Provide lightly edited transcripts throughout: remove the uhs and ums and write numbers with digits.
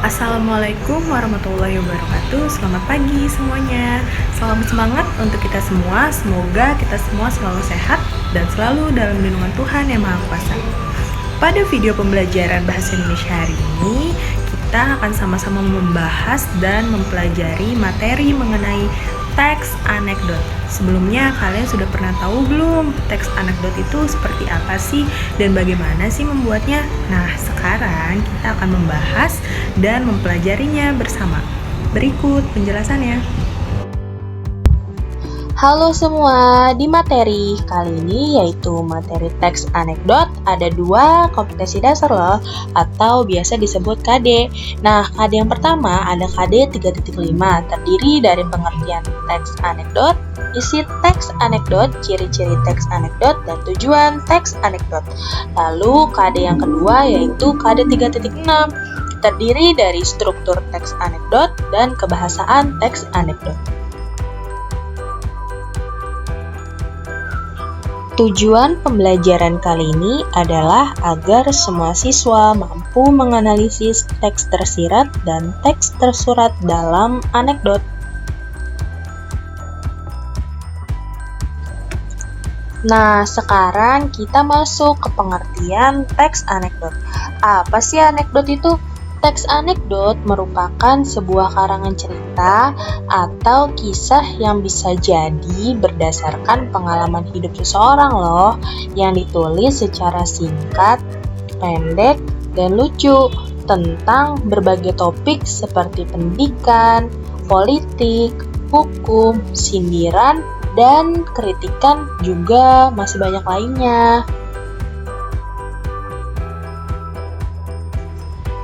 Assalamualaikum warahmatullahi wabarakatuh. Selamat pagi semuanya. Salam semangat untuk kita semua. Semoga kita semua selalu sehat dan selalu dalam lindungan Tuhan Yang Maha Kuasa. Pada video pembelajaran bahasa Indonesia hari ini, kita akan sama-sama membahas dan mempelajari materi mengenai teks anekdot. Sebelumnya kalian sudah pernah tahu belum teks anekdot itu seperti apa sih dan bagaimana sih membuatnya? Nah, sekarang kita akan membahas dan mempelajarinya bersama. Berikut penjelasannya. Halo semua, di materi kali ini yaitu materi teks anekdot ada 2 kompetensi dasar loh, atau biasa disebut KD. Nah, KD yang pertama ada KD 3.5, terdiri dari pengertian teks anekdot, isi teks anekdot, ciri-ciri teks anekdot, dan tujuan teks anekdot. Lalu KD yang kedua yaitu KD 3.6, terdiri dari struktur teks anekdot dan kebahasaan teks anekdot. Tujuan pembelajaran kali ini adalah agar semua siswa mampu menganalisis teks tersirat dan teks tersurat dalam anekdot. Nah, sekarang kita masuk ke pengertian teks anekdot. Apa sih anekdot itu? Teks anekdot merupakan sebuah karangan cerita atau kisah yang bisa jadi berdasarkan pengalaman hidup seseorang loh, yang ditulis secara singkat, pendek, dan lucu tentang berbagai topik seperti pendidikan, politik, hukum, sindiran, dan kritikan, juga masih banyak lainnya.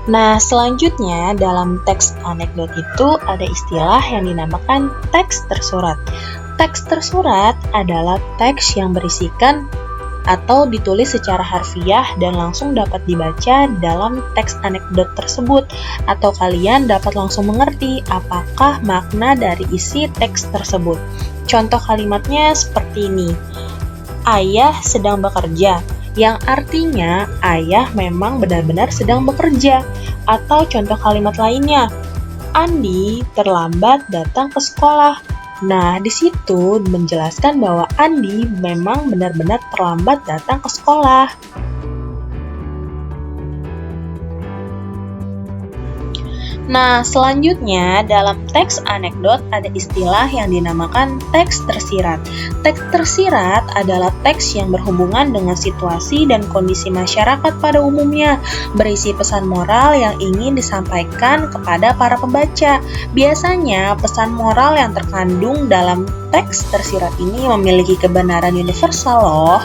Nah, selanjutnya dalam teks anekdot itu ada istilah yang dinamakan teks tersurat. Teks tersurat adalah teks yang berisikan atau ditulis secara harfiah dan langsung dapat dibaca dalam teks anekdot tersebut, atau kalian dapat langsung mengerti apakah makna dari isi teks tersebut. Contoh kalimatnya seperti ini: ayah sedang bekerja, yang artinya ayah memang benar-benar sedang bekerja. Atau contoh kalimat lainnya, Andi terlambat datang ke sekolah. Nah, di situ menjelaskan bahwa Andi memang benar-benar terlambat datang ke sekolah. Nah, selanjutnya dalam teks anekdot ada istilah yang dinamakan teks tersirat. Teks tersirat adalah teks yang berhubungan dengan situasi dan kondisi masyarakat pada umumnya, berisi pesan moral yang ingin disampaikan kepada para pembaca. Biasanya pesan moral yang terkandung dalam teks tersirat ini memiliki kebenaran universal loh.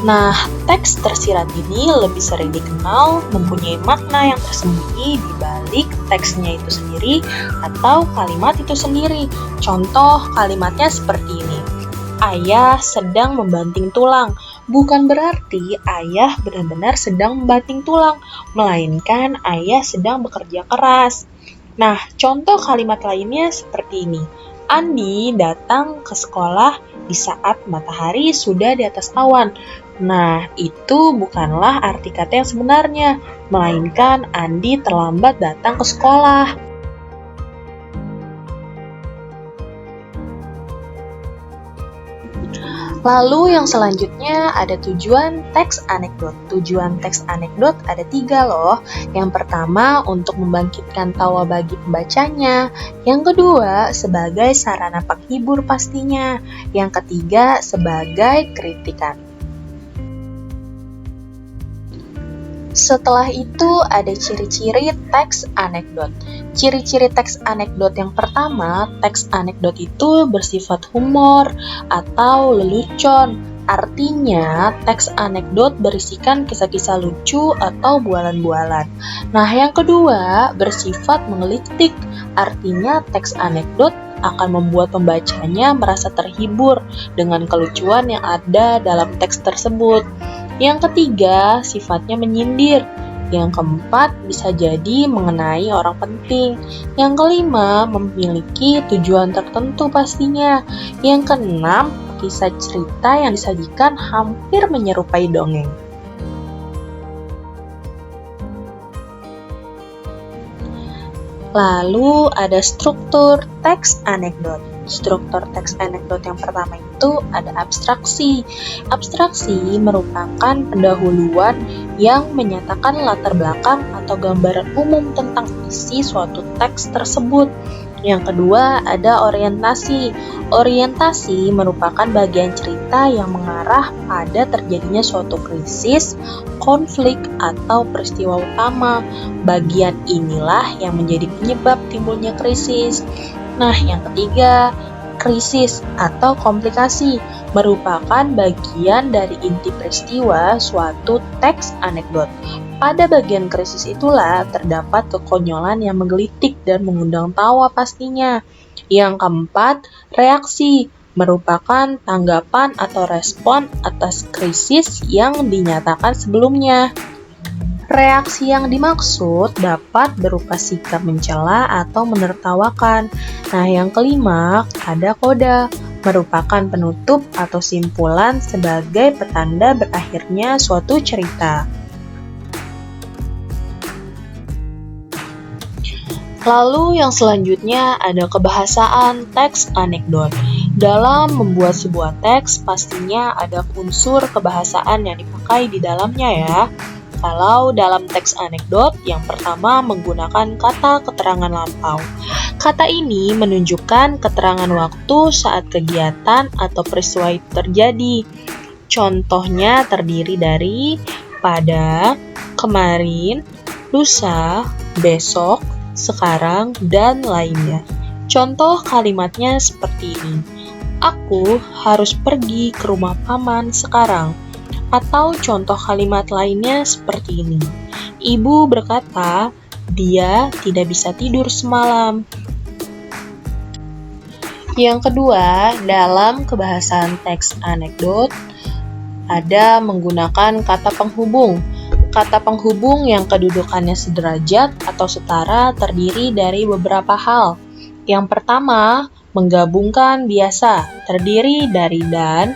Nah, teks tersirat ini lebih sering dikenal mempunyai makna yang tersembunyi di balik teksnya itu sendiri atau kalimat itu sendiri. Contoh kalimatnya seperti ini: ayah sedang membanting tulang. Bukan berarti ayah benar-benar sedang membanting tulang, melainkan ayah sedang bekerja keras. Nah, contoh kalimat lainnya seperti ini: Andi datang ke sekolah di saat matahari sudah di atas awan. Nah, itu bukanlah arti kata yang sebenarnya, melainkan Andi terlambat datang ke sekolah. Lalu yang selanjutnya ada tujuan teks anekdot. Tujuan teks anekdot ada 3 loh. Yang pertama untuk membangkitkan tawa bagi pembacanya. Yang kedua sebagai sarana penghibur pastinya. Yang ketiga sebagai kritikan. Setelah itu ada ciri-ciri teks anekdot. Ciri-ciri teks anekdot yang pertama, teks anekdot itu bersifat humor atau lelucon. Artinya, teks anekdot berisikan kisah-kisah lucu atau bualan-bualan. Nah, yang kedua, bersifat menggelitik. Artinya, teks anekdot akan membuat pembacanya merasa terhibur dengan kelucuan yang ada dalam teks tersebut. Yang ketiga, sifatnya menyindir. Yang keempat, bisa jadi mengenai orang penting. Yang kelima, memiliki tujuan tertentu pastinya. Yang keenam, kisah cerita yang disajikan hampir menyerupai dongeng. Lalu ada struktur teks anekdot. Struktur teks anekdot yang pertama itu ada abstraksi. Abstraksi merupakan pendahuluan yang menyatakan latar belakang atau gambaran umum tentang isi suatu teks tersebut. Yang kedua ada orientasi. Orientasi merupakan bagian cerita yang mengarah pada terjadinya suatu krisis, konflik, atau peristiwa utama. Bagian inilah yang menjadi penyebab timbulnya krisis. Nah, yang ketiga, krisis atau komplikasi merupakan bagian dari inti peristiwa suatu teks anekdot. Pada bagian krisis itulah terdapat kekonyolan yang menggelitik dan mengundang tawa pastinya. Yang keempat, reaksi merupakan tanggapan atau respon atas krisis yang dinyatakan sebelumnya. Reaksi yang dimaksud dapat berupa sikap mencela atau menertawakan. Nah, yang kelima ada koda, merupakan penutup atau simpulan sebagai petanda berakhirnya suatu cerita. Lalu yang selanjutnya ada kebahasaan teks anekdot. Dalam membuat sebuah teks pastinya ada unsur kebahasaan yang dipakai di dalamnya ya. Kalau dalam teks anekdot, yang pertama menggunakan kata keterangan lampau. Kata ini menunjukkan keterangan waktu saat kegiatan atau peristiwa itu terjadi. Contohnya terdiri dari pada, kemarin, lusa, besok, sekarang, dan lainnya. Contoh kalimatnya seperti ini. Aku harus pergi ke rumah paman sekarang. Atau contoh kalimat lainnya seperti ini. Ibu berkata, dia tidak bisa tidur semalam. Yang kedua, dalam kebahasaan teks anekdot, ada menggunakan kata penghubung. Kata penghubung yang kedudukannya sederajat atau setara terdiri dari beberapa hal. Yang pertama, menggabungkan biasa, terdiri dari dan,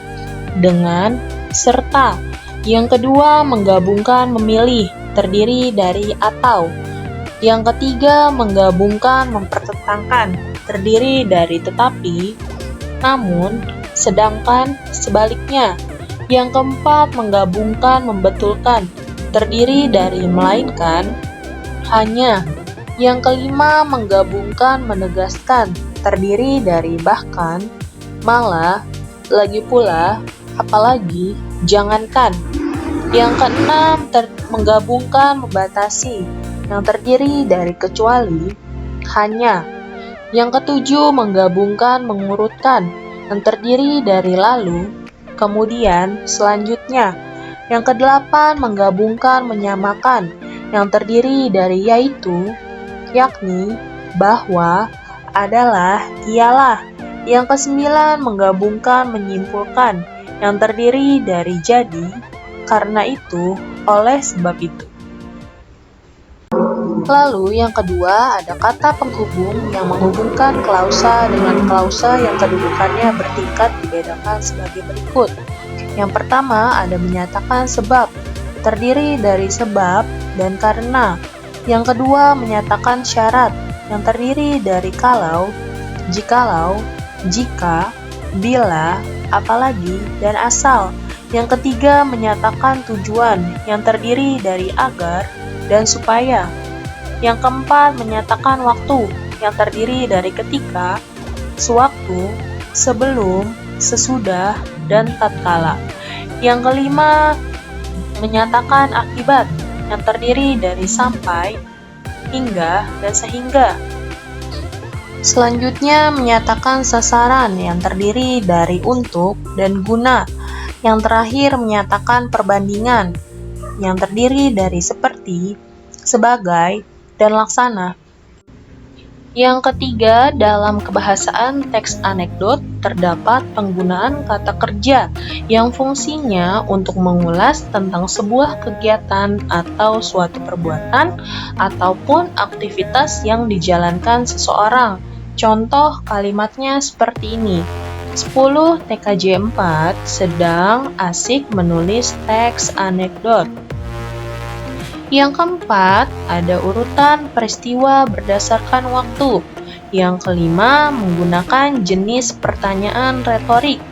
dengan, serta. Yang kedua, menggabungkan memilih, terdiri dari atau. Yang ketiga, menggabungkan mempertentangkan, terdiri dari tetapi, namun, sedangkan, sebaliknya. Yang keempat, menggabungkan membetulkan, terdiri dari melainkan, hanya. Yang kelima, menggabungkan menegaskan, terdiri dari bahkan, malah, lagi pula, apalagi, jangankan. Yang keenam, menggabungkan membatasi, yang terdiri dari kecuali, hanya. Yang ketujuh, menggabungkan mengurutkan, yang terdiri dari lalu, kemudian, selanjutnya. Yang kedelapan, menggabungkan menyamakan, yang terdiri dari yaitu, yakni, bahwa, adalah, ialah. Yang kesembilan, menggabungkan menyimpulkan, yang terdiri dari jadi, karena itu, oleh sebab itu. Lalu yang kedua ada kata penghubung yang menghubungkan klausa dengan klausa yang kedudukannya bertingkat dibedakan sebagai berikut. Yang pertama ada menyatakan sebab, terdiri dari sebab dan karena. Yang kedua menyatakan syarat, yang terdiri dari kalau, jikalau, jika, bila, apalagi, dan asal. Yang ketiga menyatakan tujuan yang terdiri dari agar dan supaya. Yang keempat menyatakan waktu yang terdiri dari ketika, sewaktu, sebelum, sesudah, dan tatkala. Yang kelima menyatakan akibat yang terdiri dari sampai, hingga, dan sehingga. Selanjutnya menyatakan sasaran yang terdiri dari untuk dan guna. Yang terakhir menyatakan perbandingan yang terdiri dari seperti, sebagai, dan laksana. Yang ketiga, dalam kebahasaan teks anekdot terdapat penggunaan kata kerja yang fungsinya untuk mengulas tentang sebuah kegiatan atau suatu perbuatan ataupun aktivitas yang dijalankan seseorang. Contoh kalimatnya seperti ini. 10 TKJ 4 sedang asik menulis teks anekdot. Yang keempat, ada urutan peristiwa berdasarkan waktu. Yang kelima, menggunakan jenis pertanyaan retorik,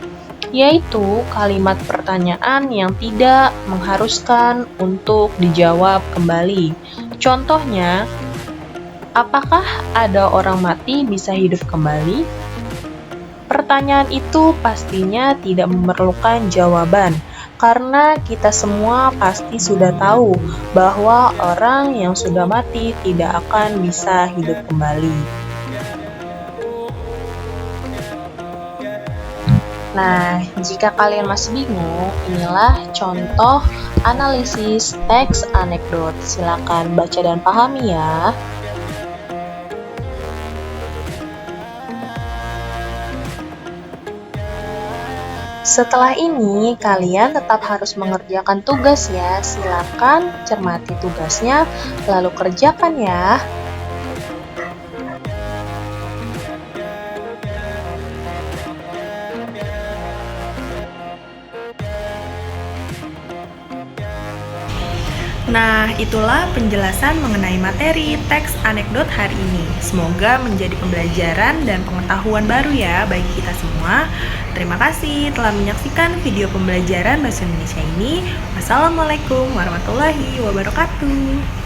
yaitu kalimat pertanyaan yang tidak mengharuskan untuk dijawab kembali. Contohnya, apakah ada orang mati bisa hidup kembali? Pertanyaan itu pastinya tidak memerlukan jawaban, karena kita semua pasti sudah tahu bahwa orang yang sudah mati tidak akan bisa hidup kembali. Nah, jika kalian masih bingung, inilah contoh analisis teks anekdot. Silakan baca dan pahami ya. Setelah ini, kalian tetap harus mengerjakan tugas ya. Silakan cermati tugasnya, lalu kerjakan ya. Nah, itulah penjelasan mengenai materi teks anekdot hari ini. Semoga menjadi pembelajaran dan pengetahuan baru ya bagi kita semua. Terima kasih telah menyaksikan video pembelajaran Bahasa Indonesia ini. Wassalamualaikum warahmatullahi wabarakatuh.